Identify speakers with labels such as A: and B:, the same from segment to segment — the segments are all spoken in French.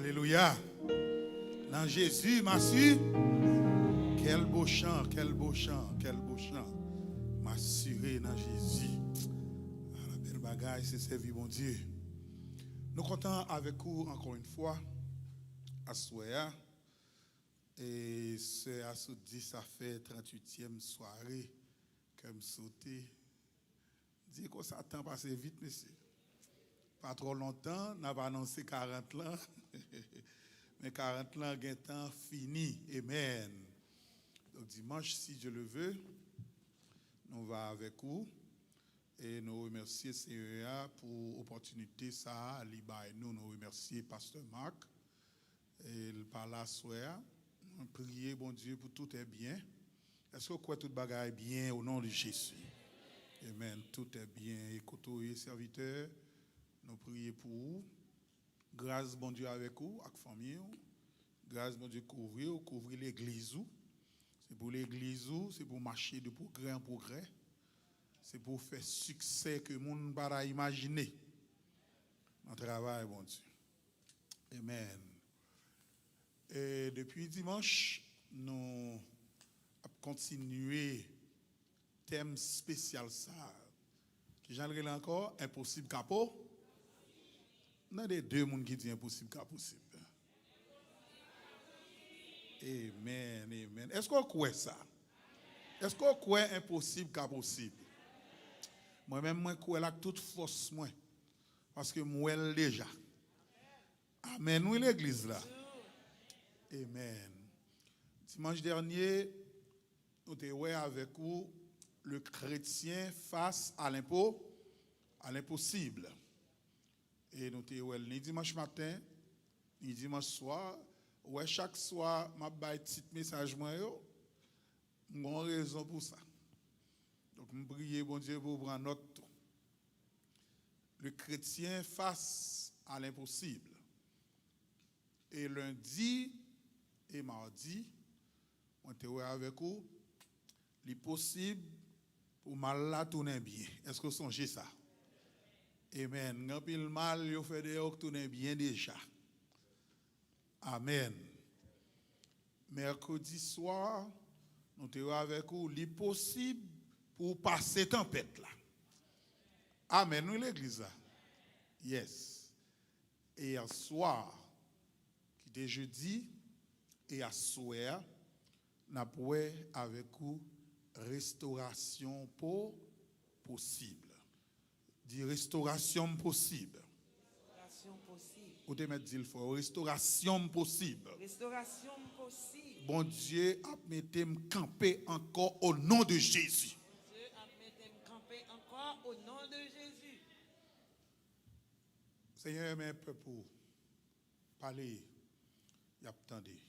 A: Alléluia. Dans Jésus, m'a su. Quel beau chant, quel beau chant, quel beau chant. M'assurer dans Jésus. La belle bagaille, c'est servir mon Dieu. Nous comptons avec vous encore une fois à Soya. Et c'est à ce dit, ça fait 38e soirée que je sauté. Dis que ça temps passé vite, monsieur. Pas trop longtemps, on a annoncé 40 ans. Mais 40 ans, il temps fini. Amen. Donc dimanche, si Dieu le veut, nous va avec vous. Et nous remercier CEA pour l'opportunité ça, nous remercier Pasteur Marc. Et par la soirée, nous prier, bon Dieu, pour tout est bien. Est-ce que quoi tout bagaille est bien au nom de Jésus? Amen. Tout est bien. Écoutez, serviteurs, nous prions pour vous. Grâce, bon Dieu, avec vous, avec la famille. Grâce, bon Dieu, couvrir l'église. C'est pour l'église, c'est pour marcher de progrès en progrès. C'est pour faire succès que le monde ne peut pas imaginer. Notre travail, bon Dieu. Amen. Et depuis dimanche, nous avons continué thème spécial ça. Qui j'en ai encore? Impossible capot. Il y a des deux personnes qui disent impossible capot. Amen, amen. Est-ce qu'on croit ça? Est-ce qu'on croit impossible capot? Moi-même, je crois là toute force, moi. Parce que moi, déjà. Amen. Nous, l'église là. Amen. Dimanche dernier, nous étions avec vous le chrétien face à l'impossible. Et nous étions ni dimanche matin, ni dimanche soir. Ouais, chaque soir, je vais un petit message. J'ai raison pour ça. Donc, je prie, bon Dieu, pour prendre note. Le chrétien face à l'impossible. Et lundi et mardi, on était avec vous. L'impossible pour mal la tourner bien. Est-ce que vous songez ça? Amen. Quand il mal, il fait des tourner bien déjà. Amen. Mercredi soir, nous sommes avec vous. L'impossible pour passer tempête là. Amen. Nous l'église là. Yes. Et hier soir, qui était jeudi, et à soir, nous avons avec vous restauration possible. Dit restauration possible.
B: Restauration possible.
A: Ou te mettre dire fort, restauration possible.
B: Restauration possible.
A: Bon Dieu a mis me camper encore au nom de Jésus.
B: Dieu a mis me camper encore au nom de Jésus.
A: Seigneur, mais peuple parler, y a attendez.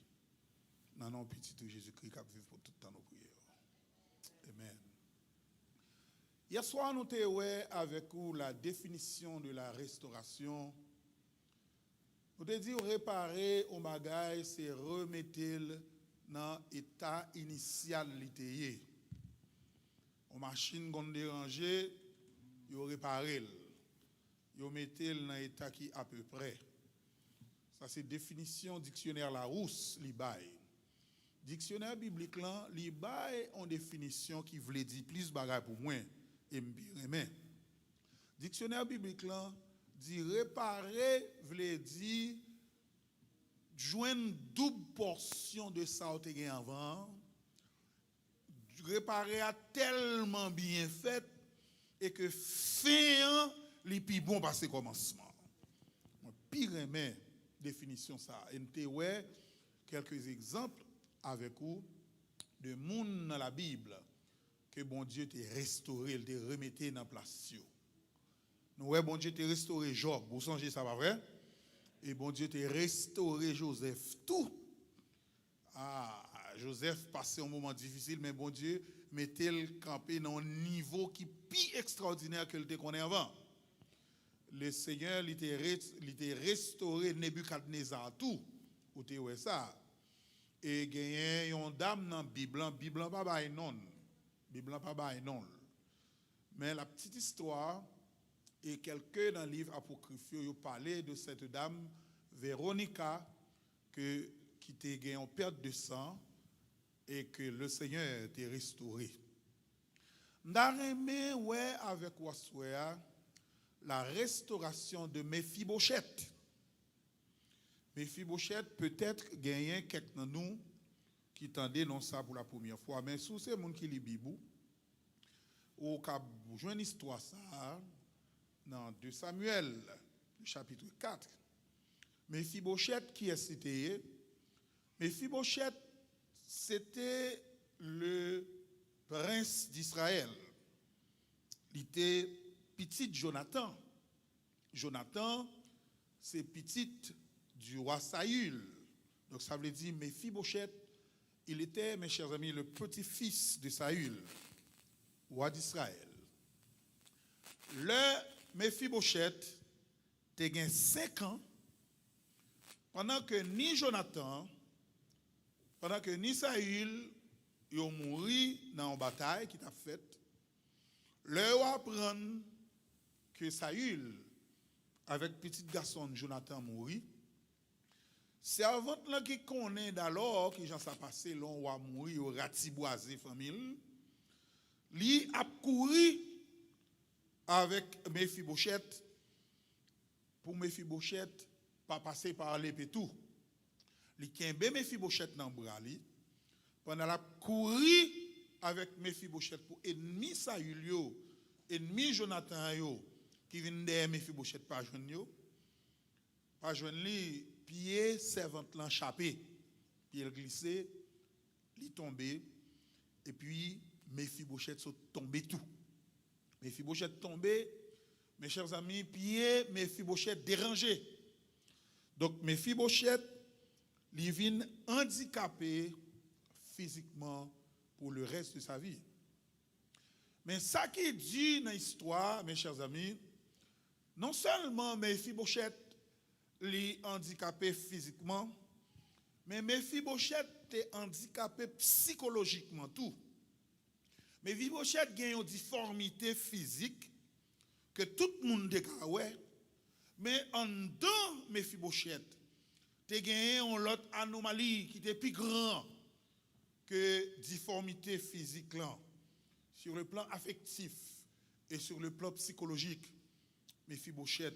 A: Non, non, petit de Jésus-Christ qui a vivre pour tout le temps nos prières. Amen. Hier soir, nous étions avec vous la définition de la restauration. Nous avons dit réparer au bagage, c'est remettre dans l'état initial. Une machine qu'on dérange, vous réparez. Vous mettez dans l'état qui à peu près. Ça, c'est définition dictionnaire Larousse, l'IBAI. Dictionnaire biblique, l'IBAI en définition qui voulait dire plus bagage pour moi. Et me dictionnaire biblique dit réparer veut dire joindre double portion de ça que tu as avant. Réparer a tellement bien fait et que fin les plus bon passer commencement. Pire aimé définition ça. Et nous avons quelques exemples avec vous de monde dans la Bible que bon Dieu t'a restauré, il t'a remetté dans place. Nous ouais bon Dieu t'a restauré Job, vous songez ça pas vrai? Et bon Dieu t'a restauré Joseph tout. Ah, Joseph passait un moment difficile mais bon Dieu mettait le campé dans un niveau qui plus extraordinaire que le te connaît avant. Le Seigneur il t'a restauré Nebuchadnezzar tout. Ou te ouais ça. Et gagné une dame dans la Bible pas bail non. Bible pas bail non. Mais la petite histoire et quelqu'un dans le livre apocryphe il parlait de cette dame Véronica qui était gagné en perte de sang et que le Seigneur t'a restauré. M'aimé ouais avec Wassoya la restauration de Mephibosheth. Mephibosheth peut-être gagné quelqu'un de nous qui tendait non ça pour la première fois, mais sous ces gens qui lit Bibou, ou qui joint une histoire ça dans 2 Samuel, chapitre 4. Mephibosheth qui est cité, Mephibosheth c'était le prince d'Israël. Il était petit Jonathan. Jonathan, c'est petit du roi Saül. Donc ça veut dire Mephibosheth, il était, mes chers amis, le petit-fils de Saül, roi d'Israël. Le Mephibosheth a 5 ans, pendant que ni Jonathan, pendant que ni Saül, ils ont mouru dans une bataille qui t'a faite. Le roi apprend que Saül, avec petit garçon Jonathan, mouru. Servante là qui connaît d'alors qui j'en ça passé long roi mouru au ratiboisé famille. Lui a couru avec Mephibosheth pour Mephibosheth pas passer par l'épée tout. Li kembe Mephibosheth dans bras li pendant la couru avec Mephibosheth pour ennemi Saül yo, ennemi Jonathan yo qui vient derrière Mephibosheth pas joindre yo. Pas joindre li pied servante l'enchappé, puis elle glissé, li tombé et puis Mephibosheth sont tombé tout. Mephibosheth tombé, mes chers amis, pied Mephibosheth dérangé. Donc Mephibosheth li vient handicapé physiquement pour le reste de sa vie. Mais ça qui est dit dans l'histoire, mes chers amis, non seulement Mephibosheth li handicapé physiquement, mais Mephibosheth est handicapé psychologiquement tout. Mephibosheth a une difformité physique que tout le monde déclare, mais en dedans Mephibosheth, tu as gagné une autre anomalie qui est plus grande que difformité physique là. Sur le plan affectif et sur le plan psychologique, Mephibosheth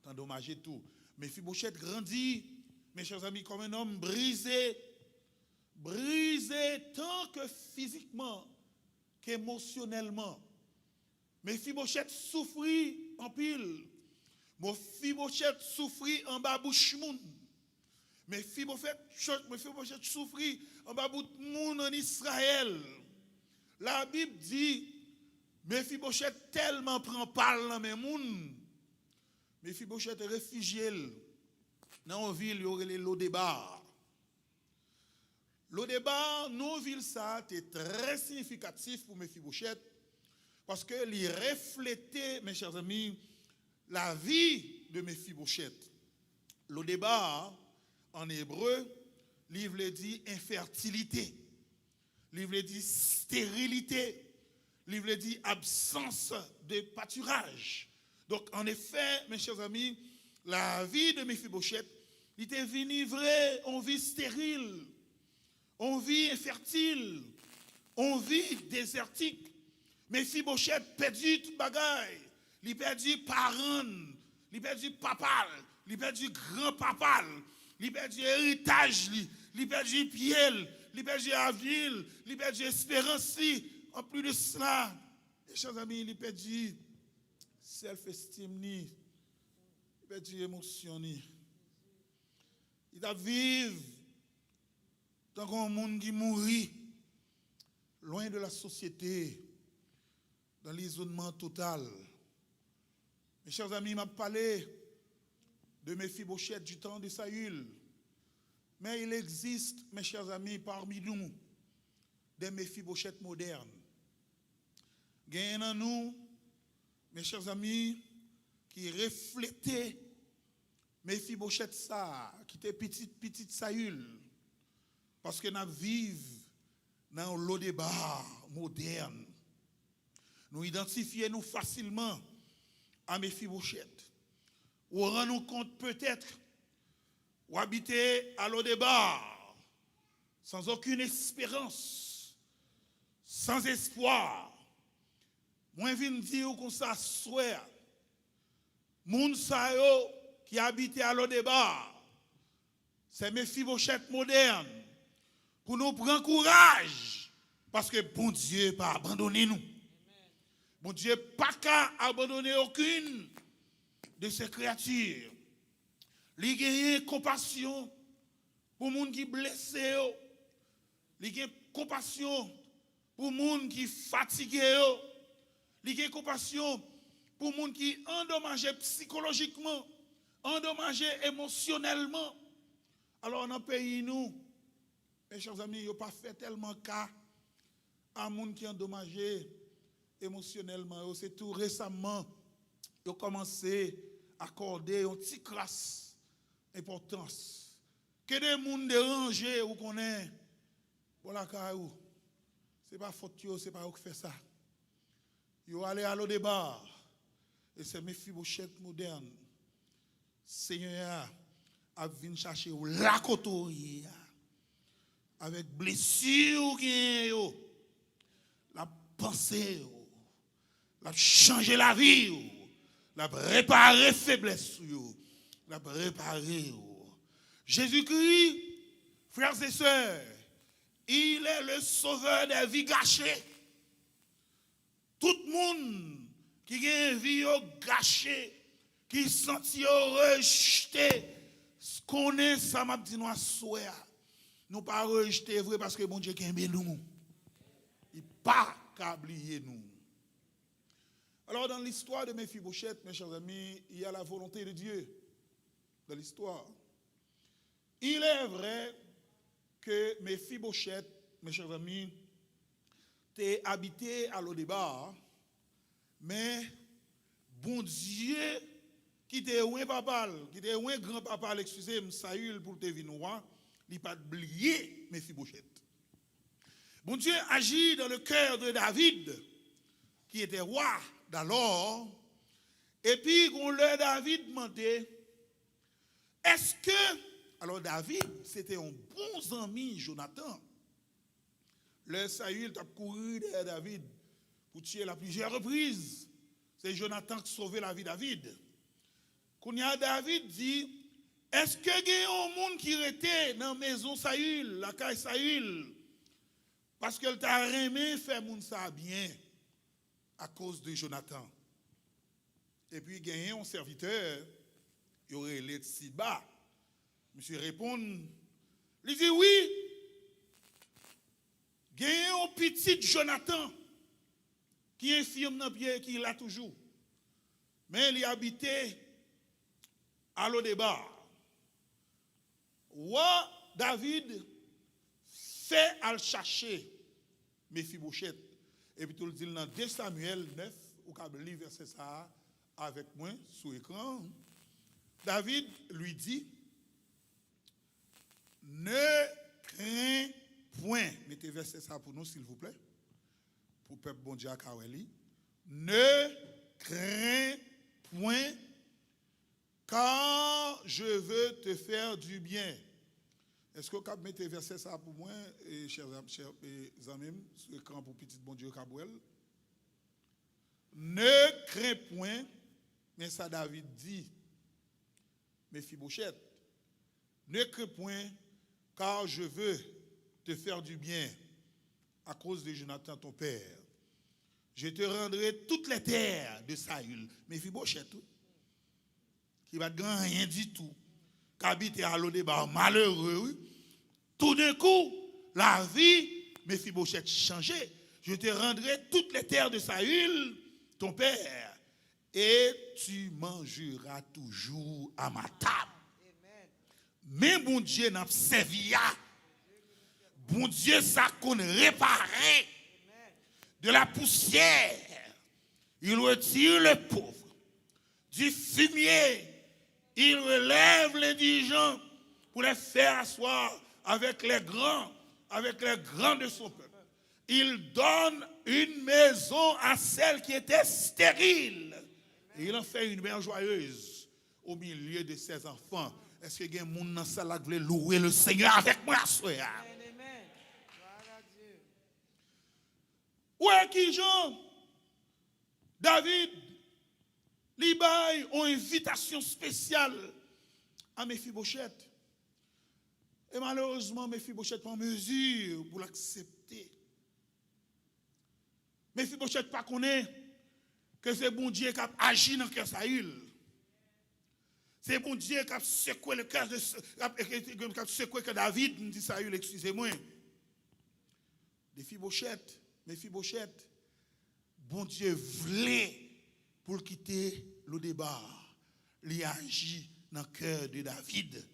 A: est endommagé tout. Mephibosheth grandit, mes chers amis, comme un homme brisé tant que physiquement qu'émotionnellement. Mephibosheth souffrit en pile. Mephibosheth souffrit en bas bouche moun. Mephibosheth souffrit en bas bouche moun en Israël. La Bible dit, Mephibosheth tellement prend parle dans mes moun. Mephibosheth est réfugié dans une ville où il y a Lodébar. Lodébar, nos villes, ça, est très significatif pour Mephibosheth parce qu'il reflétait, mes chers amis, la vie de Mephibosheth. Lodébar, en hébreu, livre dit infertilité, livre dit stérilité, livre dit absence de pâturage. Donc, en effet, mes chers amis, la vie de Mephibosheth, il était venu vrai, on vit stérile, on vit infertile, on vit désertique. Mephibosheth perdu toute bagaille, il perdu parents, il perdu papa, il perdu grand-papa, il perdu héritage, il perdu pied, il perdu avenir, il perdu espérance. En plus de cela, mes chers amis, il perdu self-esteem, il perdu émotion. Il a vivre dans un monde qui mourit, loin de la société, dans l'isolement total. Mes chers amis, m'a parlé de Mephibosheth du temps de Saül. Mais il existe, mes chers amis, parmi nous, des Mephibosheth modernes. Gagnez en nous, mes chers amis, qui reflétaient Mephibosheth ça, qui était petit Saül. Parce que nous vivons dans l'Odébar moderne. Nous identifions nous facilement à Mephibosheth. Ou rendons compte peut-être ou habiter à Lodébar, sans aucune espérance, sans espoir, moi je viens dire qu'on s'assoit, moun sa yo qui habite à Lodébar, c'est Mephibosheth moderne, pour nous prendre courage, parce que bon Dieu pas abandonné nous. Bon Dieu pas qu'à abandonner aucune de ces créatures. Il gagne compassion pour les gens qui sont blessés. Il gagne compassion pour les gens qui sont fatigués. Il gagne compassion pour les gens qui sont endommagés psychologiquement, endommagés émotionnellement. Alors, dans le pays, nous, mes chers amis, ils n'ont pas fait tellement cas à gens qui sont endommagés émotionnellement. C'est tout récemment ils ont commencé à accorder une petite classe importance. Que des gens dérangés ou qu'on est pour la caillou. Ce n'est pas faute, ce n'est pas eux qui fait ça. Ils sont allés à Lodébar. Et c'est Mephibosheth moderne. Seigneur a venu chercher la coterie avec blessure qui la pensée, la changer la vie, la réparer faiblesse, la réparer. Jésus-Christ, frères et sœurs, il est le sauveur des vies gâchées. Tout le monde qui a une vie gâchée, qui senti rejeté, ce qu'on est, ça m'a dit nous à souhait. Nous pas rejeter vrai parce que bon Dieu qui aime nous. Il pas qu'à oublier nous. Alors dans l'histoire de Mephibosheth, mes chers amis, il y a la volonté de Dieu dans l'histoire. Il est vrai que Mephibosheth, mes chers amis, t'es habité à Lodébar, mais bon Dieu qui t'est un papa, qui t'est un grand-papa, excusez-moi, Saül pour te venir, il n'a pas oublié Mephibosheth. Bon Dieu agit dans le cœur de David, qui était roi d'alors, et puis quand le David demandait, est-ce que, alors David, c'était un bon ami, Jonathan. Le Saül a couru derrière David pour tuer à plusieurs reprises. C'est Jonathan qui a sauvé la vie de David. Quand David dit, est-ce que il y a un monde qui était dans la maison Saül, la caille Saül, parce qu'elle t'a aimé faire moun ça bien à cause de Jonathan. Et puis il y a un serviteur, il aurait les Siba. Monsieur répond, il dit oui. Il y a un petit Jonathan qui est infirme dans le pied, qui l'a toujours. Mais il habitait à Lodébar. Roi David fait à le chercher Mephibosheth. Et puis tout le dit dans 2 Samuel 9, au Kabli, verset ça, avec moi, sous écran. David lui dit, ne crains point, mettez verset ça pour nous s'il vous plaît, pour le peuple bon Dieu à Kaweli. Ne crains point, car je veux te faire du bien. Est-ce que vous pouvez mettre verset ça pour moi, chers amis, sur l'écran pour petit bon Dieu Kabouel? Ne crains point, mais ça David dit, Mephibosheth, ne crains point, car je veux te faire du bien à cause de Jonathan ton père. Je te rendrai toutes les terres de Saül, Mephibosheth, qui va gagner rien du tout, qui habite à Lodébar, malheureux. Tout d'un coup, la vie, Mephibosheth changé. Je te rendrai toutes les terres de Saül, ton père, et tu mangeras toujours à ma table. Mais bon Dieu n'a pas servi. Bon Dieu, ça qu'on réparer de la poussière. Il retire le pauvre. Du fumier, il relève l'indigent pour les faire asseoir avec les grands de son peuple. Il donne une maison à celle qui était stérile. Et il en fait une mère joyeuse au milieu de ses enfants. Est-ce que il y a un monde dans ça là qui veut louer le Seigneur avec moi soir?
B: Amen. Gloire à Dieu.
A: Ouais, qui Jean? David, li bay une invitation spéciale à Mephibosheth. Et malheureusement, Mephibosheth pas en mesure pour l'accepter. Mephibosheth pas connaît que c'est bon Dieu qui a agi dans le cœur de Saül. C'est bon Dieu qui a secoué le cœur de David, dit Saül, excusez-moi. Mephibosheth, bon Dieu voulait pour quitter le débat. Il a agi dans le cœur de David.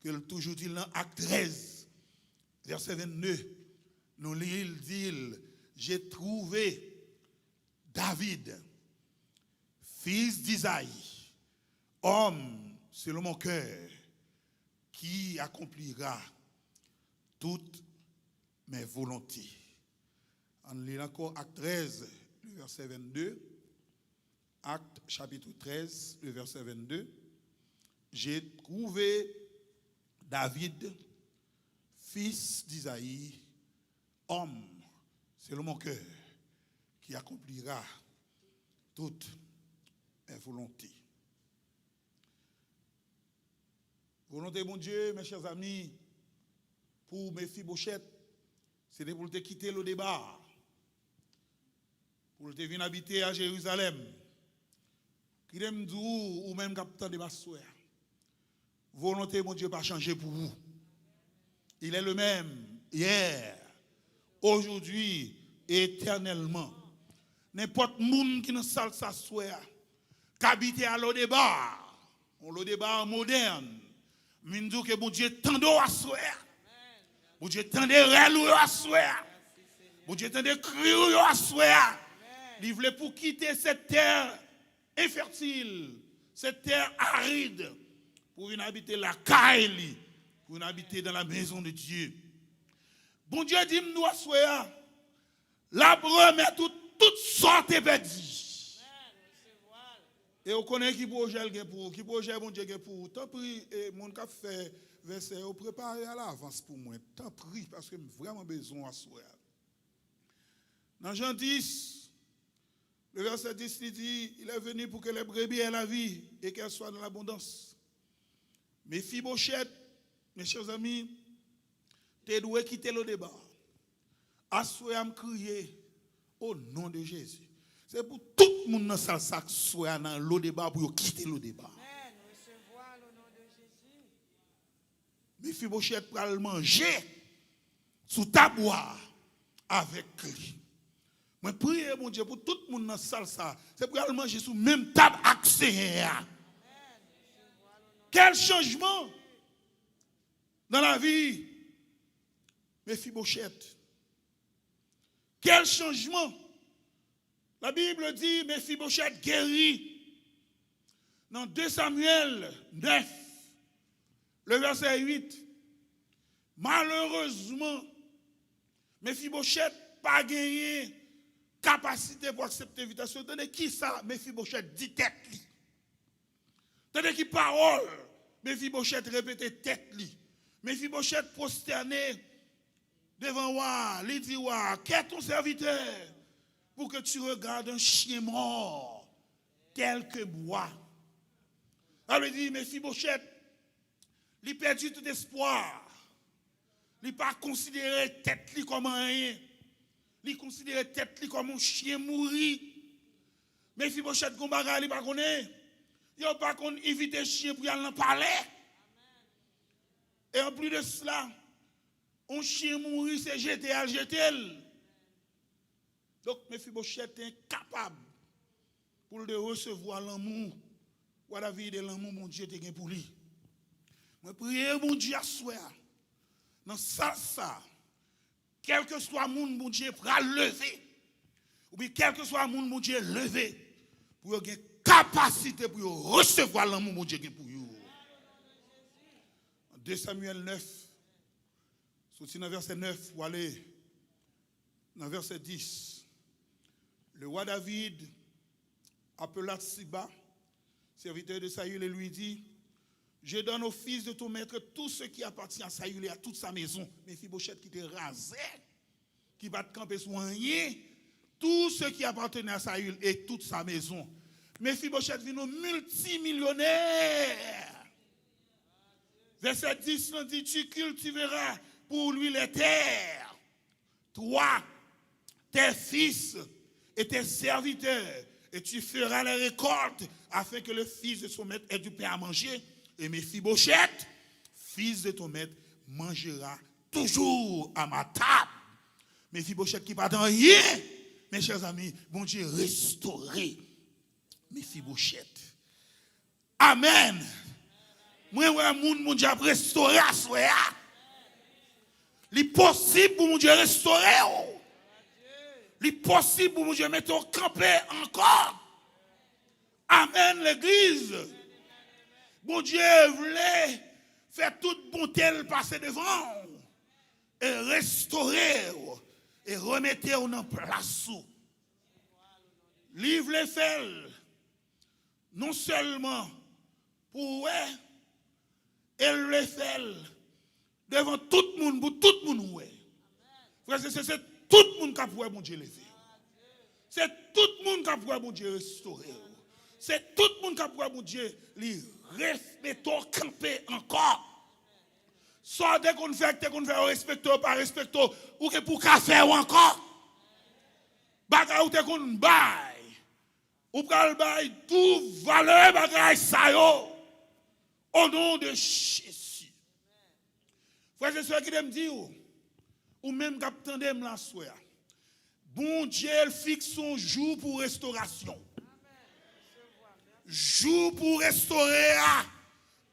A: Que toujours dit dans Acte 13, verset 22, nous lisons, il dit, j'ai trouvé David, fils d'Isaïe, homme selon mon cœur, qui accomplira toutes mes volontés. On lit encore Acte 13, le verset 22. Acte chapitre 13, le verset 22. J'ai trouvé David, fils d'Isaïe, homme selon mon cœur, qui accomplira toutes mes volontés. Volonté, mon Dieu, mes chers amis, pour Mephibosheth, c'était pour te quitter le débat, pour te venir habiter à Jérusalem. Qui aime dire ou même capitaine de ma soeur. Volonté, mon Dieu, pas changer pour vous. Il est le même hier, aujourd'hui, et éternellement. N'importe monde qui ne salle sa soeur, qui habite à l'Odébar, l'Odébar moderne, mais nous que mon Dieu tende à soeur. Mon Dieu tende relou à soeur. Mon Dieu tende crier à soeur. Il voulait pour quitter cette terre infertile, cette terre aride, pour venir habiter la caille, pour venir habiter dans la maison de Dieu. Bon Dieu dit nous à soya, la remet toutes sortes de bêtises. Et on connaît qui projet pour, qui projet bon Dieu pour. Tant pis, mon cap fait verset, au préparer à l'avance pour moi. Tant pis, parce que j'ai vraiment besoin à soya. Dans Jean 10, le verset 10, il dit, il est venu pour que les brebis aient la vie et qu'elles soient dans l'abondance. Mephibosheth, mes chers amis, tu dois quitter le débat. Assoyez à me crier au nom de Jésus. C'est pour tout le monde dans sa sac soit dans le débat pour quitter le débat.
B: Amen. Recevoir le nom de Jésus.
A: Mephibosheth pour le manger sous ta bois avec lui. Moi prie mon Dieu pour tout le monde dans sa salle. C'est pour le manger sous même table accès. Quel changement dans la vie, Mephibosheth. Quel changement. La Bible dit, Mephibosheth guérit. Dans 2 Samuel 9, le verset 8. Malheureusement, Mephibosheth n'a pas gagné capacité pour accepter l'invitation. Tenez qui ça, Mephibosheth dit tête li. Tenez qui parole, Mephibosheth répétait tête li. Mephibosheth prosterné devant moi, il dit wa, qu'est ton serviteur pour que tu regardes un chien mort tel que moi. Elle dit Mephibosheth, il perdu tout espoir. Il n'a pas considéré tête li comme rien. Il considérait tête li comme un chien mouri. Mephibosheth Gombaga, il pas connaît. Il n'a pas éviter chien pour y aller en parler. Et en plus de cela, un chien mouri, c'est jeter à jeter. Donc Mephibosheth est incapable pour le recevoir l'amour. Ou la vie de l'amour, mon Dieu, te pour lui. Je prie, mon Dieu, à soi. Dans ça, quel que soit le monde, mon Dieu, pour lever. Ou bien quel que soit le monde, mon Dieu, lever. Pour avoir une capacité pour recevoir l'amour, mon Dieu, pour vous. En 2 Samuel 9, sorti dans verset 9, ou aller dans verset 10. Le roi David appela Siba, serviteur de Saül, et lui dit, Je donne au fils de ton maître tout ce qui appartient à Saül et à toute sa maison. Mephibosheth qui te rasait, qui va te camper sur rien, tout ce qui appartenait à Saül et toute sa maison. Mephibosheth vit multimillionnaire. Verset 10 nous dit, tu cultiveras pour lui les terres. Toi, tes fils et tes serviteurs, et tu feras les récoltes afin que le fils de son maître ait du pain à manger. Et Mephibosheth, fils de ton maître, mangera toujours à ma table. Mephibosheth qui pas dans rien, mes chers amis, bon Dieu, restaurer Mephibosheth. Amen. Moi, mon Dieu a restauré à soi. Il possible pour mon Dieu restaurer. Il possible pour mon Dieu mettre au campé encore. Amen, l'église. Bon Dieu voulait faire toute bonté passer devant et restaurer et remettre en place. Livre les faits, non seulement pour elle le fait devant tout le monde, pour tout le monde. C'est tout le monde qui a pour bon Dieu lever. C'est tout le monde qui a pour bon Dieu restaurer. C'est tout le monde qui a pour bon Dieu respecter, camper encore. Soit dès qu'on fait, respecter, pas respecter, ou que pour café ou encore. Bagay ou te qu'on bail. Ou pral bail tout valeur bagay sa yo. Au nom de Jésus. Frères et sœurs qui me dit ou même capitaine de la soya. Bon Dieu fixe son jour pour restauration. Jour pour restaurer.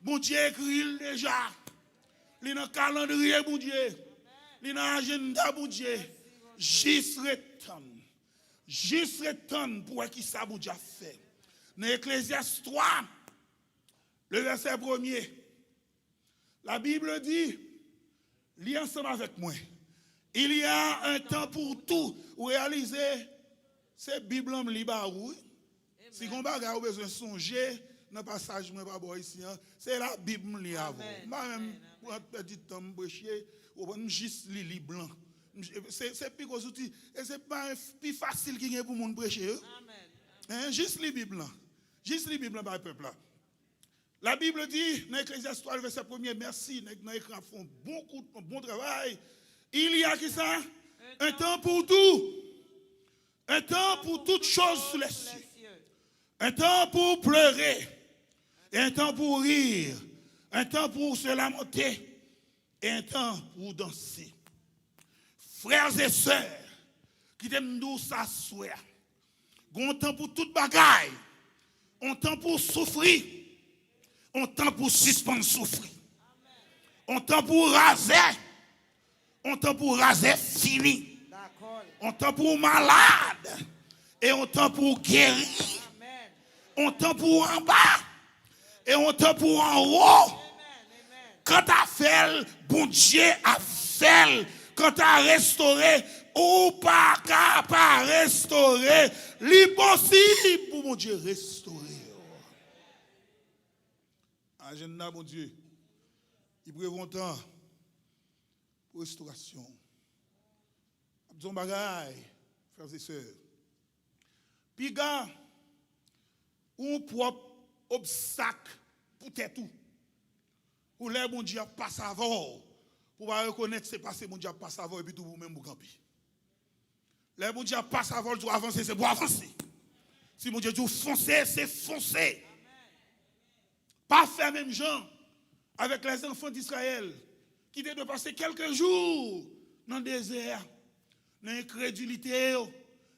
A: Bon Dieu écrit déjà. Il dans calendrier bon Dieu. Il dans agenda bon Dieu. Juste temps pour qui ça bon Dieu fait. Dans Ecclésiaste 3 le verset 1er. La Bible dit, lis ensemble avec moi. Il y a un temps pour tout. Ou réaliser, c'est Bible en libarou. Si on bagarre ou besoin songer, dans le passage, ici, c'est la Bible li avant. Moi-même, pour un petit temps, prêcher, ou juste li blanc. C'est plus gros outil. Et c'est pas plus facile qu'il y ait pour mon prêcher. Amen. Juste les Bibles. Juste les Bibles par le peuple. La Bible dit, dans Ecclésiaste 3, verset 1er, merci, dans l'écran font bon travail. Il y a qui ça? Un temps pour tout. Un temps pour toutes choses sous les cieux. Un temps pour pleurer. Et un temps pour rire. Un temps pour se lamenter. Et un temps pour danser. Frères et sœurs, qui t'aiment nous s'asseoir. Un temps pour toute bagaille. Un temps pour souffrir. Un temps pour suspendre souffrir. Un temps pour raser. Un temps pour raser fini. Un temps pour malade. Et un temps pour guérir. Un temps pour en bas. Et un temps pour en haut. Quand tu as fait, bon Dieu a fait. Quand tu as restauré, ou pas capable de restaurer, l'impossible pour mon Dieu restaurer. Agenda, mon Dieu, il prévoit un temps pour restauration. Abdon Bagay, frères et sœurs. Puis, gars, un propre obstacle pour tout. Pour les mon Dieu passe avant. Pour pas reconnaître c'est passé mon Dieu passe avant et puis tout vous même vous camper. Les mon Dieu passe avant tu avancer c'est pour avancer. Si mon Dieu dit foncer c'est foncer. Pas faire même gens avec les enfants d'Israël qui devaient passer quelques jours dans le désert, dans l'incrédulité,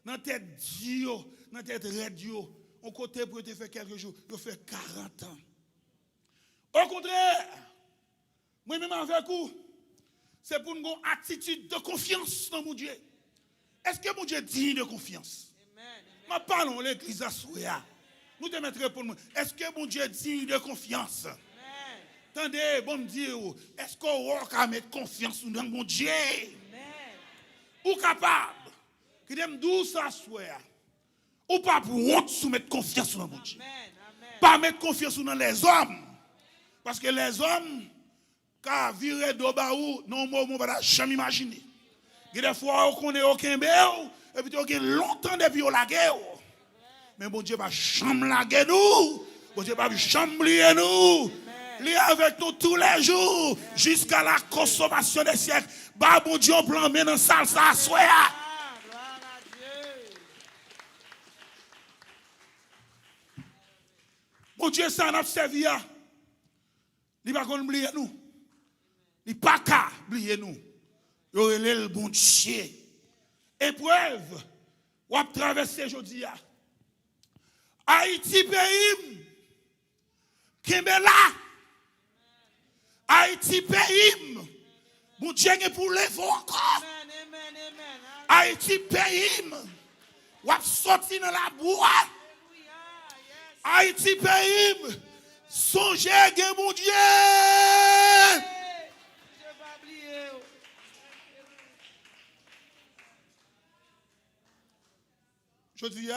A: dans la tête Dieu, dans la tête radio. Au côté pour te faire quelques jours, il fait 40 ans. Au contraire, moi-même avec vous, c'est pour une attitude de confiance dans mon Dieu. Est-ce que mon Dieu est digne de confiance? Nous parlons de l'église à Souya. Nous te mettrons pour nous. Est-ce que mon Dieu est digne de confiance? Attendez, bon Dieu, est-ce qu'on va mettre confiance dans mon Dieu? Ou capable, qui aime douce à Souya. Ou pas pour honte soumettre confiance dans mon Dieu. Pas mettre confiance dans les hommes. Parce que les hommes, qui virent d'Obaou, non, moi, je ne peux jamais imaginer. Il y a des fois, on n'a aucun béo, et puis, il y a longtemps depuis la guerre. Mais bon Dieu, va jamais la guerre nous. Bon Dieu, va jamais oublier nous. Il est avec nous tous les jours, jusqu'à la consommation des siècles. Bah, bon Dieu, on plan dans salle, ça, soya. Bon Dieu, ça n'a pas servi. Il va pas oublier nous. Il pas qu'à oublier nous. Il aurait le bon Dieu. Épreuve, ou à traverser aujourd'hui. Haïti pays, Kembela. Haïti pays, bon Dieu est pour les encore. Haïti pays, ou à sortir dans la boîte. Haïti pays, songez que mon Dieu. Je dis,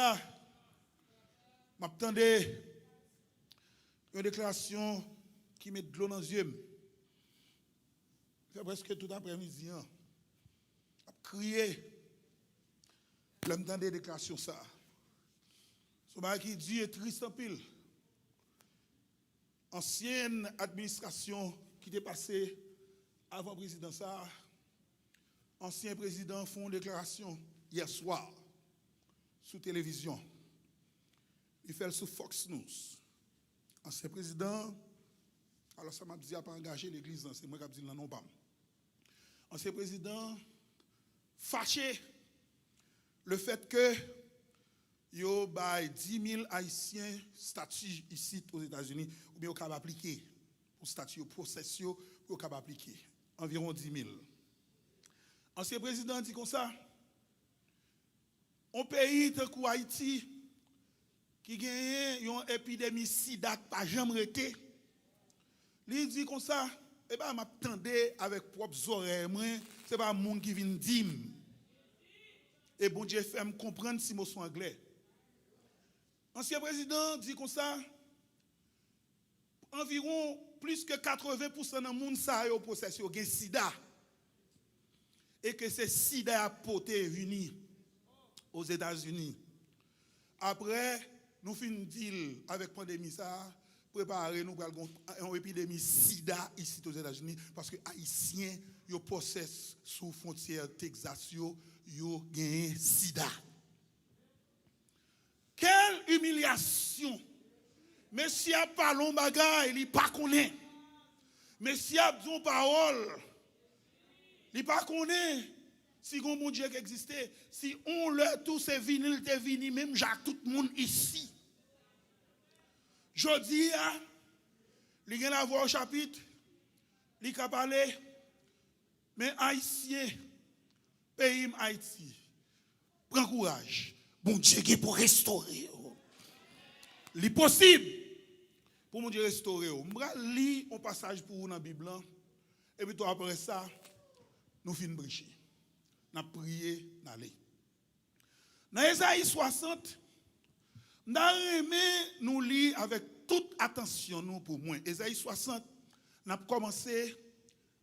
A: m'attendais une déclaration qui met de l'eau dans les yeux. C'est presque tout après-midi. Je crié. Je m'attendais une déclaration ça. Ce qui dit est triste en pile. Ancienne administration qui est passée avant le président ça, ancien président font une déclaration hier soir sur télévision. Il fait sur Fox News. Ancien président, alors ça m'a dit qu'il n'a pas engagé l'église, c'est moi qui ai dit non pas. Ancien président, fâché le fait que yo bay 10 000 Haïtiens statut ici aux États-Unis, ou bien au cap appliqué pour statut procession pour cap appliqué environ 10 000. Ancien président dit comme ça, un pays tel que Haïti qui gagne une épidémie sida pas jamais arrêté. Il dit comme ça, et ben m'attendais avec propres oreilles moi, c'est pas monde qui vient dire. Et bon Dieu fait me comprendre si moi suis anglais. Ancien président dit comme ça, environ plus que 80% de monde ça au possession de sida. Et que c'est sida a porté venu aux États-Unis. Après, nous finissons deal avec la pandémie ça, préparer nous pour une épidémie sida ici aux États-Unis parce que Haïtiens yo possèdent sous frontière Texas yo gagne sida. Quelle humiliation! Monsieur a parlé bagay, il pas connaît. Monsieur a dit parole, il pas connaît. Si on mon Dieu qui existait, si on le tout c'est vinil te vini même Jacques tout le monde ici. Je dis il y a la voix au chapitre, il a parlé mais haïtien pays Haïti. Prends courage. Bon Dieu qui pour restaurer. C'est possible pour mon Dieu restaurer. Je vais lire un passage pour vous dans la Bible. Et puis après ça, nous finissons bricher. Nous prions, nous allons. Dans Ésaïe 60, nous aimé nous lire avec toute attention nous pour moi. Ésaïe 60, nous avons commencé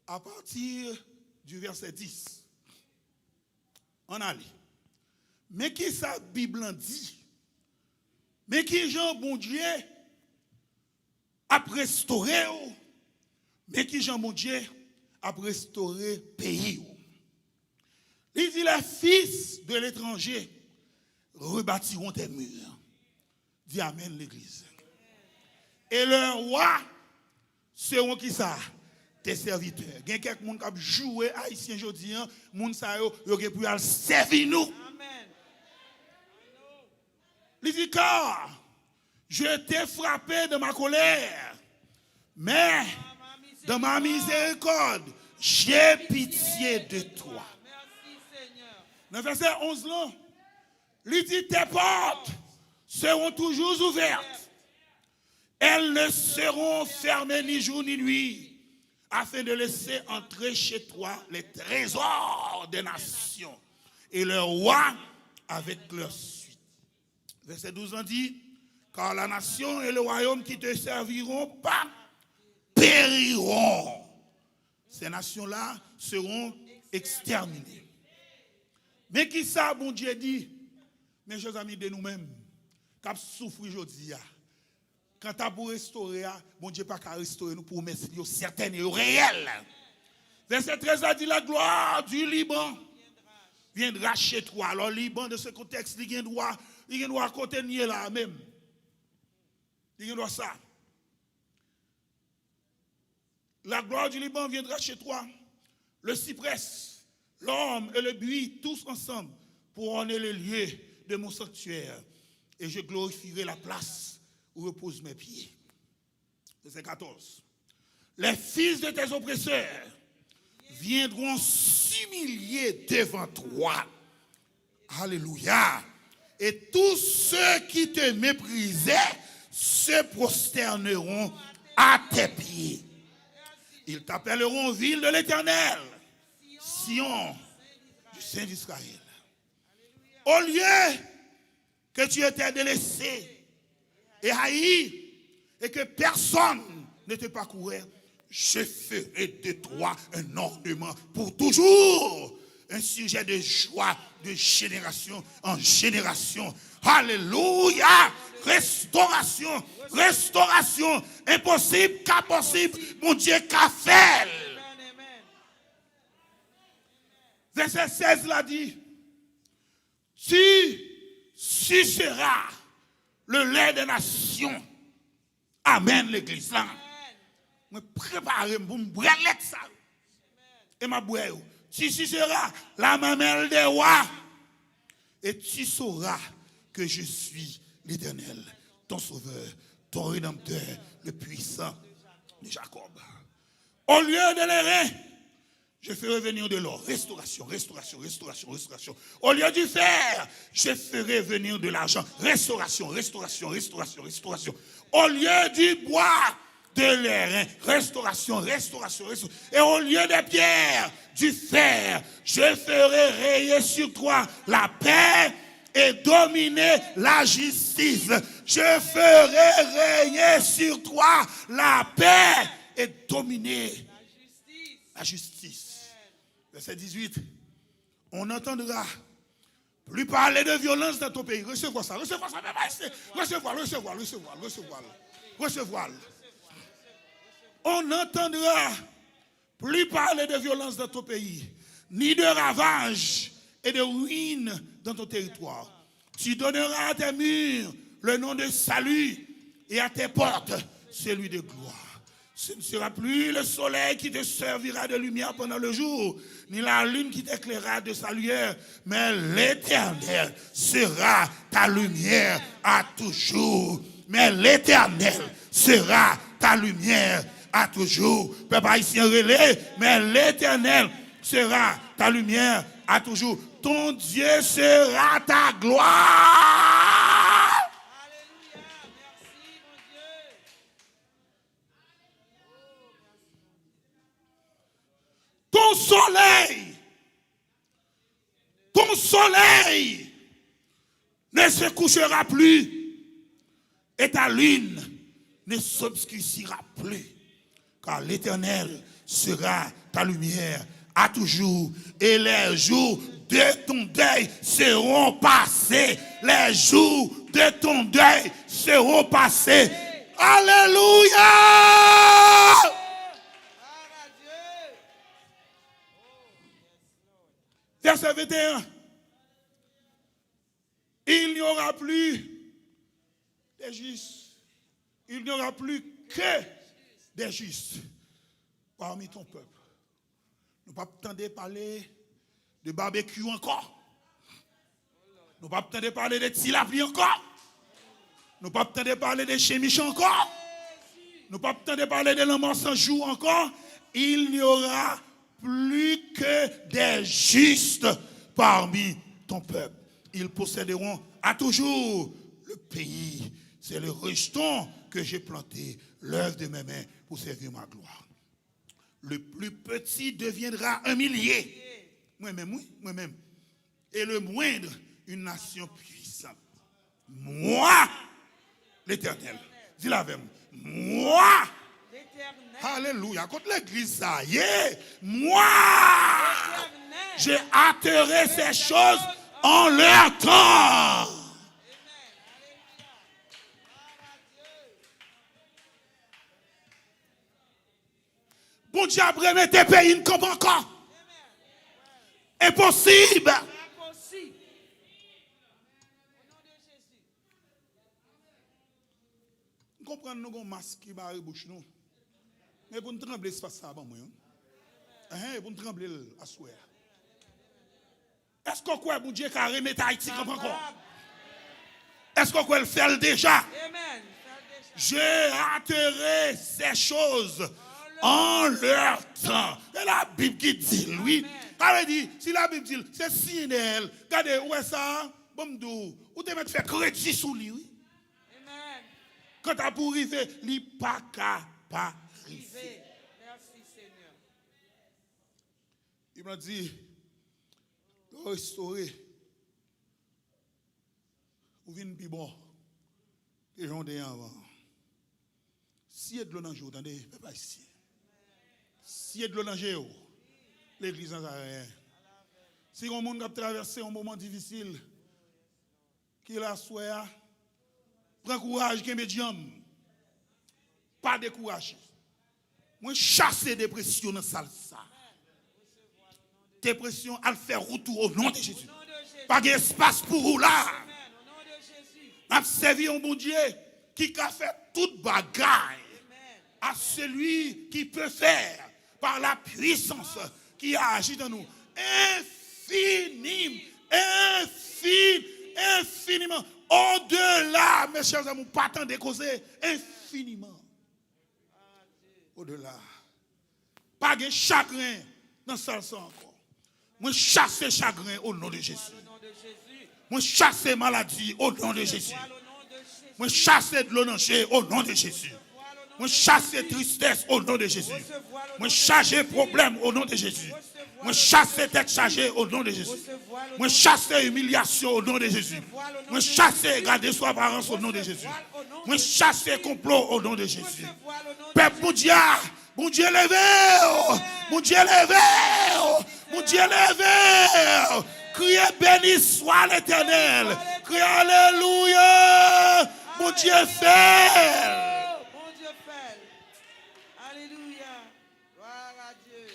A: à partir du verset 10. On allait. Mais qui ça Bible dit? Mais qui Jean bon Dieu a restauré? Mais qui Jean bon Dieu a restauré pays? Il dit les fils de l'étranger rebâtiront des murs. Dis amen l'église. Et leurs rois seront qui ça? Tes serviteurs. Il y a quelqu'un qui a joué haïtien aujourd'hui, moun sa yo pu servir nous. Il dit car je t'ai frappé de ma colère, mais de ma miséricorde, j'ai pitié de toi. Dans le verset 11 là, il dit tes portes seront toujours ouvertes. Elles ne seront fermées ni jour ni nuit, afin de laisser entrer chez toi les trésors des nations et leurs rois avec leur suite. Verset 12 en dit, car la nation et le royaume qui te serviront pas périront. Ces nations-là seront exterminées. Mais qui ça, bon Dieu dit, mes chers amis de nous-mêmes, qui souffrent aujourd'hui, quand tu as pour restaurer, bon Dieu pas qu'à restaurer nous pour mettre certaines et réelles. Verset 13 a dit la gloire du Liban viendra chez toi. Alors, le Liban, de ce contexte, il y a un droit à côté de là même. Il y a un droit ça. La gloire du Liban viendra chez toi. Le cyprès, l'homme et le buis, tous ensemble, pour orner le lieu de mon sanctuaire. Et je glorifierai la place où reposent mes pieds. Verset 14. Les fils de tes oppresseurs viendront s'humilier devant toi. Alléluia. Et tous ceux qui te méprisaient se prosterneront à tes pieds. Ils t'appelleront ville de l'Éternel, Sion, du Saint d'Israël. Au lieu que tu étais délaissé et haï, et que personne ne te parcourait, je ferai de toi un ornement pour toujours, un sujet de joie de génération en génération. Alléluia! Restauration, restauration, impossible qu'à possible, mon Dieu qu'a fait. Verset 16 l'a dit, tu seras le lait des nations. Amen, l'église là. Je prépare pour me boire ça. Et ma boire. Tu seras la mamelle des rois. Et tu sauras que je suis l'Éternel, ton sauveur, ton rédempteur, le puissant de Jacob. Au lieu de l'airain, je ferai venir de l'or. Restauration, restauration, restauration, restauration. Au lieu du fer, je ferai venir de l'argent. Restauration, restauration, restauration, restauration. Au lieu du bois, de l'airain. Restauration, restauration, restauration. Et au lieu des pierres, du fer, je ferai rayer sur toi la paix et dominer la justice. Je ferai régner sur toi la paix et dominer la justice. Verset 18. On entendra plus parler de violence dans ton pays. Recevoir ça, recevoir ça. Recevoir, recevoir, recevoir, recevoir. Recevoir. On n'entendra plus parler de violence dans ton pays, ni de ravages et de ruines dans ton territoire. Tu donneras à tes murs le nom de salut et à tes portes celui de gloire. Ce ne sera plus le soleil qui te servira de lumière pendant le jour, ni la lune qui t'éclairera de sa lumière, mais l'Éternel sera ta lumière à toujours. Mais l'Éternel sera ta lumière à toujours. Peuple haïtien relais, mais l'Éternel sera ta lumière à toujours. Ton Dieu sera ta gloire.
B: Alléluia. Merci, mon Dieu.
A: Ton soleil ne se couchera plus et ta lune ne s'obscurcira plus, car l'Éternel sera ta lumière à toujours et les jours de ton deuil seront passés. Les jours de ton deuil seront passés. Alléluia! Verset 21. Il n'y aura plus des justes. Il n'y aura plus que des justes parmi ton peuple. Nous ne pouvons pas parler de barbecue encore. Nous ne pouvons pas parler de tilapia encore. Nous ne pouvons pas parler de chémiche encore. Nous ne pouvons pas parler de l'homme sans jour encore. Il n'y aura plus que des justes parmi ton peuple. Ils posséderont à toujours le pays. C'est le rejeton que j'ai planté, l'œuvre de mes mains pour servir ma gloire. Le plus petit deviendra un millier. Moi-même, oui, moi-même. Et le moindre, une nation puissante. Moi, l'Éternel. Dis-le avec moi. Alléluia. Contre l'église, ça y est. Moi, j'ai atterré ces choses en leur temps. Bon Dieu, après, mais tes pays, comme encore. Impossible.
B: Impossible. Au nom de Jésus.
A: Nous comprenons nous avons un masque qui va bouche nous. Mais pour nous trembler, c'est pas ça, bon, moi. Pour nous trembler à souhait. Est-ce qu'on croit bon Dieu qui a remis Haïti comme encore? Est-ce qu'on croit le faire déjà?
B: Amen.
A: J'ai atterré ces choses en leur temps. Et la Bible qui dit, lui, elle dit, si la Bible dit, c'est signal. Regardez, où est ça? Bon, où te mettre faire crédit sous lui, oui?
B: Amen.
A: Quand tu as pour arriver, il n'est pas capable.
B: Merci Seigneur.
A: Il m'a dit, restaurer. Ou vient plus bon. Que j'en ai avant. Si il y a de l'eau dans le jour, attendez, pas ici. Si il y a de l'eau dans le jour, l'église n'a rien. Si on monde a traversé un moment difficile, qu'il a souhaité, prends courage, qu'il médium. Pas découragé. Moi, chasser dépression dans la salle. Dépression, elle fait retour au nom de Jésus. Pas d'espace pour vous là. On a servi un bon Dieu qui a fait toute bagaille à celui qui peut faire par la puissance qui a agi dans nous. Infiniment. Au-delà, mes chers amis, pas tant de causer, infiniment. Au-delà. Pas de chagrin dans ce sens encore. Moi, chasse chagrin au nom de Jésus. Moi, chasse maladie au nom de Jésus. Moi, chasse de l'eau au nom de Jésus. Moi, chasse tristesse au nom de Jésus. Moi, chasse problème au nom de Jésus. Moi, chasse tête chargée au nom de Jésus. Moi, chasse humiliation au nom de Jésus. Moi, chasse garder son apparence au nom de Jésus. Moi, chasse complot au nom de Jésus. Peuple, mon Dieu levé, mon Dieu levé, mon Dieu levé. Criez béni soit l'Éternel. Criez alléluia. Mon Dieu fait.
B: Mon Dieu fait. Alléluia. Gloire à Dieu.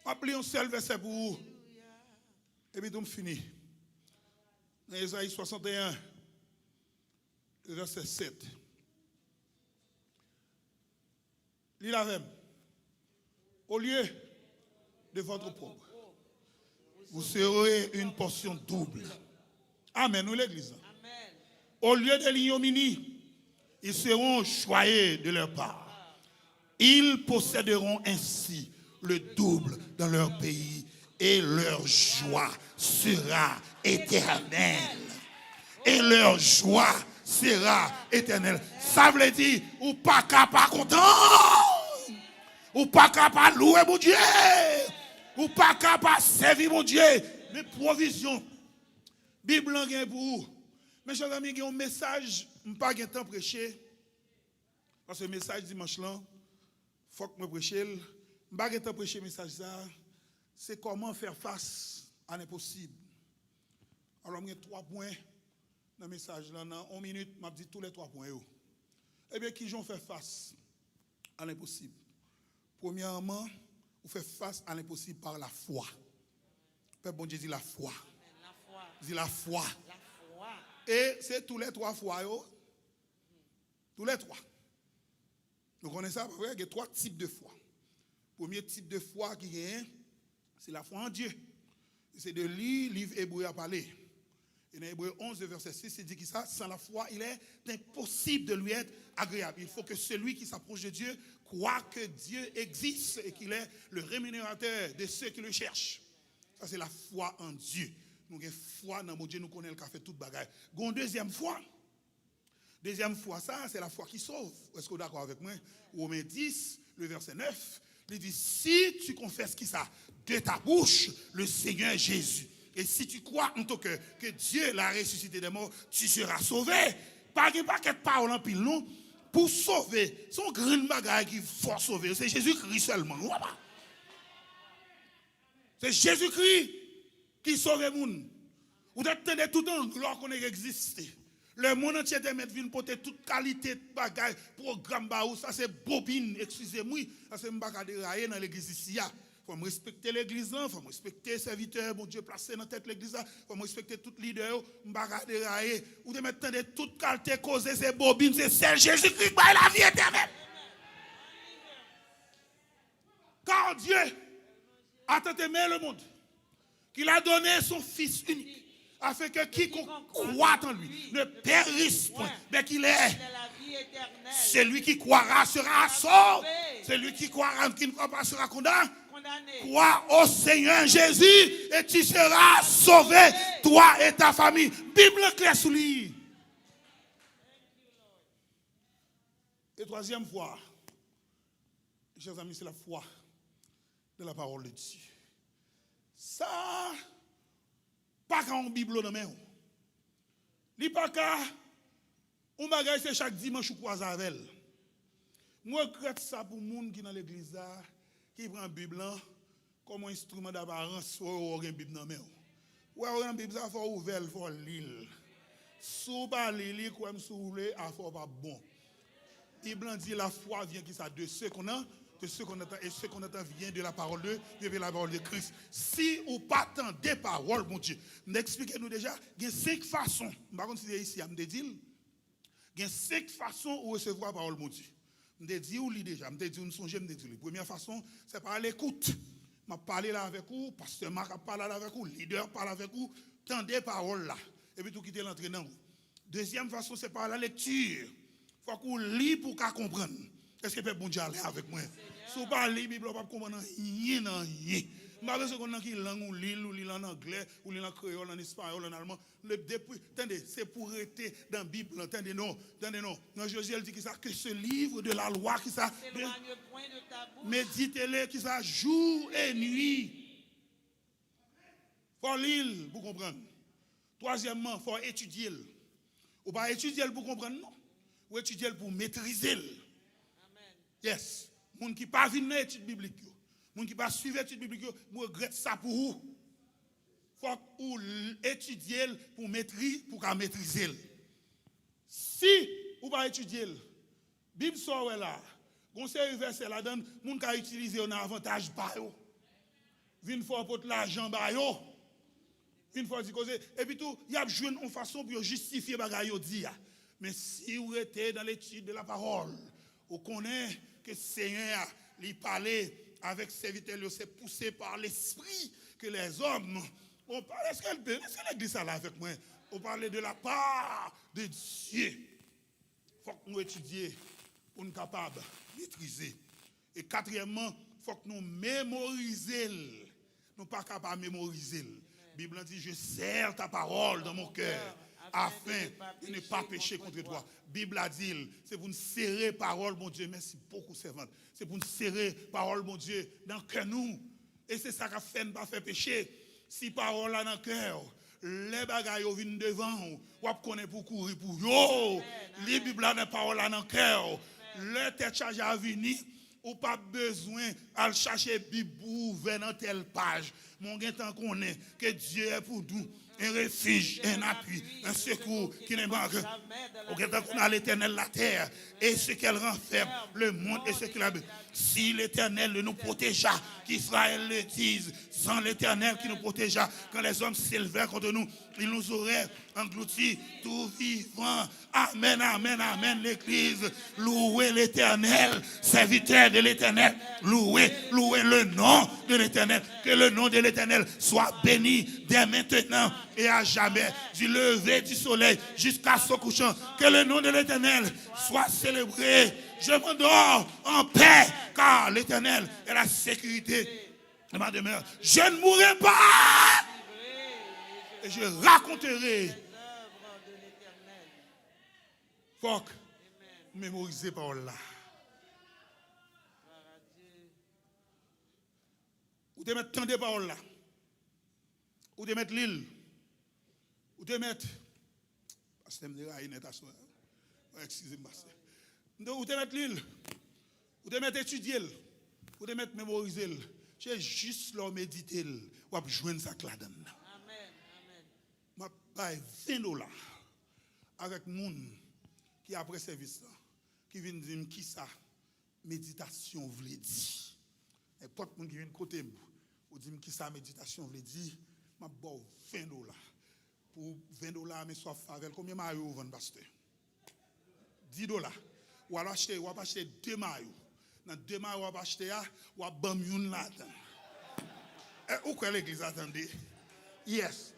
A: Appelez un seul verset pour vous. Et puis, tout fini. Dans Isaïe 61, verset 7. Lis la même. Au lieu de votre pauvre, vous serez une portion double. Amen, nous l'église.
B: Amen.
A: Au lieu de l'ignominie, ils seront choyés de leur part. Ils posséderont ainsi le double dans leur pays et leur joie sera éternelle. Et leur joie sera éternelle. Ça veut dire, ou pas capable content. Ou pas capable louer mon Dieu. Ou pas capable servir mon Dieu. Mais provision. Bible est pour vous. Mes chers amis, il y a un message, je n'ai pas de temps de prêcher. Parce que le message dimanche là, il faut que je prêche. Je n'ai pas de temps de prêcher le message ça. C'est comment faire face à l'impossible. Alors, il y a 3 points dans le message là. Dans 1 minute, je dis tous les 3 points. Eh bien, qui j'en fait face à l'impossible? Premièrement, vous faites face à l'impossible par la foi. Père bon Dieu dit la foi.
B: La foi.
A: Dit la foi.
B: La foi.
A: Et c'est tous les 3 fois. Tous les 3. Nous connaissons ça, il y a 3 types de foi. Premier type de foi qui est, c'est la foi en Dieu. C'est de lire livre hébreu à parler. Et dans Hébreu 11, verset 6, il dit que ça, sans la foi, il est impossible de lui être agréable. Il faut que celui qui s'approche de Dieu croit que Dieu existe et qu'il est le rémunérateur de ceux qui le cherchent. Ça, c'est la foi en Dieu. Nous avons foi dans mon Dieu, nous connaissons le café toute bagaille. Une deuxième foi. Deuxième foi, ça, c'est la foi qui sauve. Est-ce que vous êtes d'accord avec moi? Romains 10, le verset 9, il dit, si tu confesses qui ça, de ta bouche, le Seigneur Jésus. Et si tu crois en ton cœur que Dieu l'a ressuscité des morts, tu seras sauvé. Pas de paquet de paroles en pile, non. Pour sauver, son grand bagage qui faut sauver, c'est Jésus-Christ seulement. C'est Jésus-Christ qui sauve le monde. Vous attendez tout en gloire qu'on existe. Le monde entier de mettre vin porter toute qualité de bagage, programme baou, ça c'est bobine, excusez-moi, ça c'est m'baka dérailler dans l'église ici. Faut me respecter l'église là, faut me respecter les serviteurs, mon Dieu placé dans tête l'église là, faut me respecter tout leader, m'baka dérailler. Ou de mettre de toute qualité causer c'est bobine, c'est celle Jésus-Christ par la vie éternelle. Car Dieu a tant aimé le monde qu'il a donné son fils unique afin que quiconque croit en lui ne périsse point, mais qu'il ait. Celui qui croira sera sauvé. Celui qui croira, qui ne croit pas sera condamné. Crois au Seigneur Jésus et tu seras sauvé, toi et ta famille. Bible claire sous lui. Et troisième fois, chers amis, c'est la foi de la parole de Dieu. Ça, pas quand on Bible dans main. Li pas qu'à on bagaille c'est chaque dimanche ou croise avec. Moi regrette ça pour monde qui dans l'église là qui prend Bible comme un instrument d'apparence ou une Bible dans main. Ouais, on Bible ça faut ouvert, faut lire. Sous pas lire comme soulé a faut pas bon. Bible dit la foi vient qui ça de ceux qu'on a de ce qu'on entend et ce qu'on entend vient de la parole de la parole de Christ. Si ou pas tant des paroles, mon Dieu, n'expliquez-nous déjà, il y a 5 façons. Je ne sais pas si ici, je me dis, il y a 5 façons de recevoir la parole, mon Dieu. Je me dis, ou lit déjà, je me dis, je me dis, la première façon, c'est par l'écoute. Je parle là avec vous, pasteur Marc parle là avec vous, leader parle avec vous, tendez paroles là, et puis tout quitter l'entraînement. Deuxième façon, c'est par la lecture. Il faut qu'on lit pour qu'on comprenne. Est-ce que peut bon Dieu aller avec moi? Si vous parlez la Bible, vous ne pouvez pas comprendre rien. Je ne sais pas si vous avez une langue, ou lire en anglais, ou lire en créole, en espagnol, en allemand. Attendez, c'est pour rester dans la Bible. Attendez, non. Non, Josué dit que ce livre de la loi, qui ça, méditez-le, qui ça, jour et nuit. Il faut lire pour comprendre. Troisièmement, il faut étudier. Ou pas étudier pour comprendre, non. Ou étudier pour maîtriser. Yes. Moun qui pas vinn dans étude biblique, moun qui pas suivre étude biblique, moi regrette ça pour vous. Faut ou étudier pour maîtriser, pour qu'à maîtriser. Si ou pas étudier, Bible sort là, conseil verset là donne moun qui utiliser un avantage ba yo. Vinn faut porter l'argent ba yo. Vinn faut dire cause et puis tout, y a joué une façon pour justifier bagay yo di. Mais si vous êtes dans l'étude de la parole, vous connaissez que le Seigneur lui parlait avec ses serviteurs, c'est poussé par l'esprit que les hommes. Est-ce que l'église est là avec moi? On parlait de la part de Dieu. Il faut que nous étudions pour nous capables de maîtriser. Et quatrièmement, il faut que nous mémorisions. Nous ne sommes pas capables de mémoriser. La Bible dit, je serre ta parole dans mon cœur, afin de ne pas pécher contre toi. La Bible a dit, c'est pour nous serrer parole, mon Dieu. Merci beaucoup, servante. C'est pour nous serrer parole, mon Dieu, dans le cœur nous. Et c'est ça qui fait ne pas faire pécher. Si parole là dans le cœur, les bagailles viennent devant, ou connaît pour courir pour yo. Les Bibles là, les paroles là dans le cœur. Le tête chargée à venir, ou pas besoin de chercher Bible ouvert dans telle page. Mon gars tant qu'on est, que Dieu est pour nous. Un refuge, un appui, un secours qui ne manque. Au temps qu'on a l'Éternel, la terre, et ce qu'elle renferme, le monde et ce qu'il a. Si l'Éternel nous protégea, qu'Israël le dise, sans l'Éternel qui nous protégea, quand les hommes s'élevèrent contre nous, ils nous auraient engloutis, tout vivant. Amen, amen, amen, l'Église. Louez l'Éternel, serviteur de l'Éternel. Louez le nom de l'Éternel. Que le nom de l'Éternel soit béni dès maintenant et à jamais, du lever du soleil jusqu'à son couchant. Que le nom de l'Éternel soit célébré. Je m'endors en paix, car l'Éternel est la sécurité de ma demeure. Je ne mourrai pas. Et je raconterai. Faut mémoriser par là. Ou te mettre tant de paroles là. Ou te mettre l'île. Ou te mettre. Parce que je me dis, Excusez-moi. Vous te mettre l'île, vous te mettre étudier, vous te mettre mémoriser. C'est juste leur méditer, ou joindre ça là-dedans.
B: Amen.
A: Amen. Je paye $20 avec moun qui après service là, qui vient dire qui ça méditation veut dire. Et pas moun qui vient côté ou dire qui ça méditation veut dire, m'a bon $20. Pour $20 mais soit avec combien maillot vend pasteur? $10. Ou alors acheter 2 maillots. Dans 2 maillots ou acheter ou bam youn là-dedans. Et où que l'église attendez? Yes.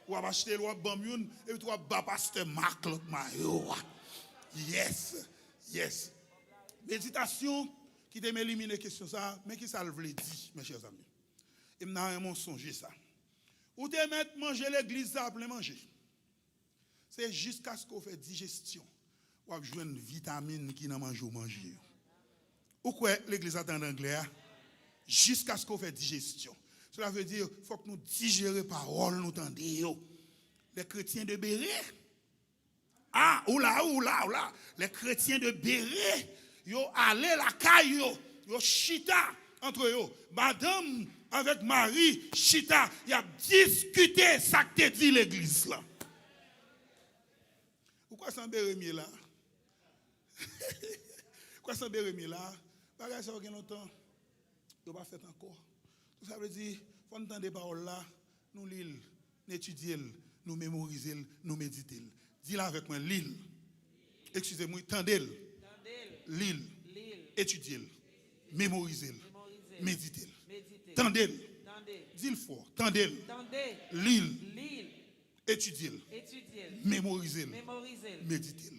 A: Ou acheter ou bam youn et puis ou ba pasteur Marc l'autre maillot. Yes. Méditation qui te éliminer question ça, mais qui ça veut dire mes chers amis. Et m'na mon songer ça. Ou te mettre manger l'église ça pour manger. C'est jusqu'à ce qu'on fait digestion. Ou à jouer une vitamine qui n'a mangé ou manger. Ou quoi l'église attend en anglais? Jusqu'à ce qu'on fait digestion. Cela veut dire qu'il faut que nous digérions parole, nous entendions. Les chrétiens de Béret. Ah, oula. Les chrétiens de Béret, ils allaient la caille, ils chita entre eux. Madame avec Marie, chita, ils ont discuté ça que te dit l'église là. Pourquoi ça Bérémie là? Pourquoi ça Bérémie là? Bagage ça fait longtemps. Il pas fait encore. Tout ça veut dire faut entendre des paroles là, nous lire, nous étudier, nous mémoriser, nous méditer. Dis-le avec moi, lire. Excusez-moi, tendez-le. Lire, étudier, mémoriser, méditer. Tendez-le. Dis-le fort, tendez-le. Lire, étudier, mémoriser, méditer.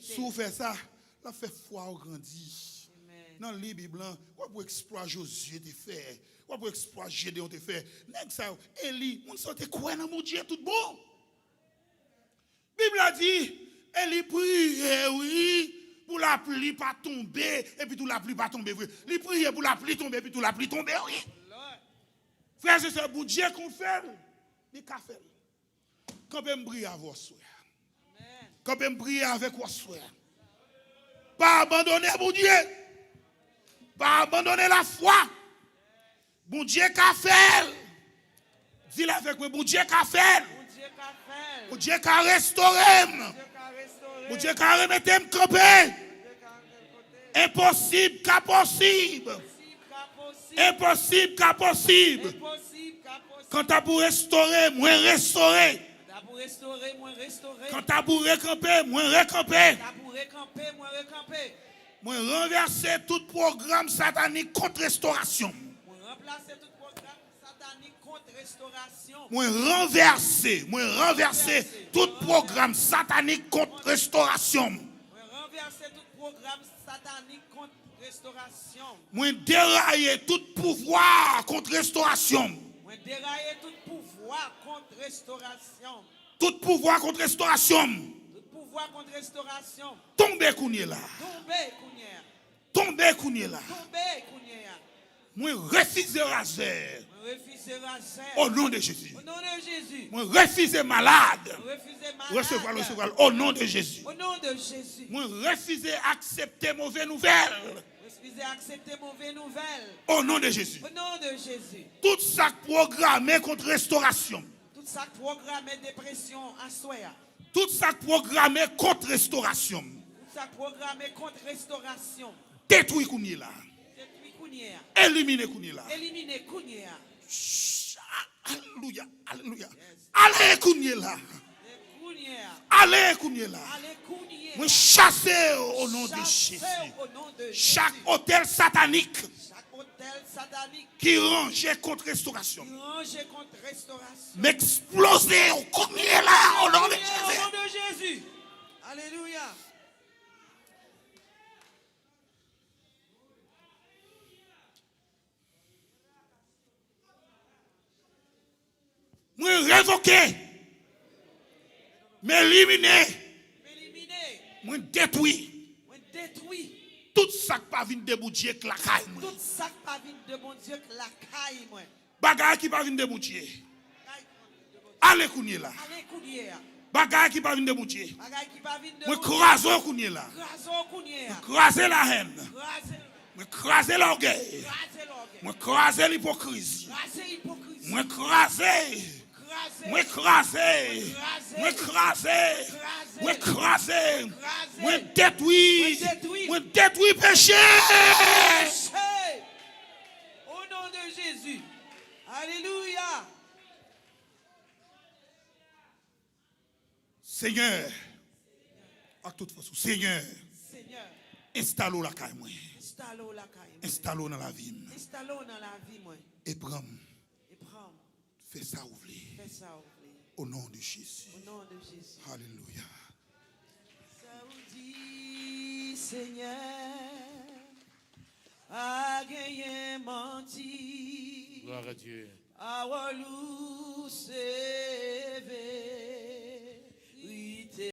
A: Si vous faites ça, la fait foi au grandi. Dans le Bible, quoi pour exploiter Josué te fait, quoi pour exploiter Gédéon te fait. Nèg ça, Élie, on sortait quoi dans mon Dieu tout bon. Bible a dit, Élie prie, oui, pour la pluie pas tomber et puis tout la pluie pas tomber. Il prie pour la pluie tomber et puis tout la pluie tomber, oui. Frère, c'est bon Dieu qu'on fait, il qu'a fait. Quand on prie avec vous, quand on prie avec vous, pas abandonner bon Dieu. Pas abandonner la foi. Bon Dieu qu'a fait. Dis-le avec moi, bon Dieu qu'a fait. Bon Dieu qu'a restauré. Bon Dieu qu'a remetté me camper. Impossible qu'à possible. Impossible qu'à possible. Quand tu as pour restaurer, moins restaurer. Quand tu as pour recamper, moins recamper. Moi renverser tout programme satanique contre restauration. Moi renverser tout programme satanique contre restauration. Moi dérailler tout pouvoir contre restauration. Tout pouvoir contre restauration. Tombez kounye là. Tombez kounye là. Moi refuser raser. Au nom de Jésus. Moi refuser malade. Recevoir au nom de Jésus. Moi refuser accepter mauvaise nouvelle. Au nom de Jésus. Tout ça programmé contre restauration.
B: Tout ça programmé dépression à soi.
A: Tout ça programmé contre restauration.
B: Tout ça programmé contre restauration.
A: Détruit kounye là. Éliminer kounye là.
B: Éliminer kounye.
A: Alléluia. Allez kounye là. Allez kounye là. Moi chasser au nom de Jésus. Chaque hôtel satanique qui range contre restauration. M'exploser au kounye là au nom de
B: Jésus. Alléluia.
A: Moi révoquer, m'éliminer, moi détruire. Tout ça qui pas venir de bon Dieu que la caille.
B: Tout ça qui pas venir de bon Dieu que la caille moi.
A: Bagay qui pas venir de bon Dieu. Allez kounye là. Bagay qui pas venir de Dieu.
B: Bagay qui pas venir de
A: Moi craser kounye là.
B: Craso kounye.
A: Craser la haine.
B: Craser.
A: Moi craser l'orgueil.
B: Craser l'orgueil.
A: Moi craser l'hypocrisie.
B: Craser l'hypocrisie.
A: Moi craser.
B: Craser.
A: Moi craser. Moi craser. Moi craser. Moi détruire. Moi détruire péché.
B: Hey! Au nom de Jésus. Alléluia.
A: Seigneur, à toute façon, Seigneur,
B: Seigneur,
A: installe la caille moi.
B: installe-le la caille.
A: Installe dans la vie.
B: Installe-le dans la vie, moi.
A: Et prends,
B: Et prends.
A: fais ça ouvrir.
B: Fais ça ouvrir.
A: Au nom de Jésus.
B: Au nom de Jésus.
A: Alléluia.
B: Ça vous dit, Seigneur, a gagné menti.
C: Gloire à Dieu.
B: A walou, c'est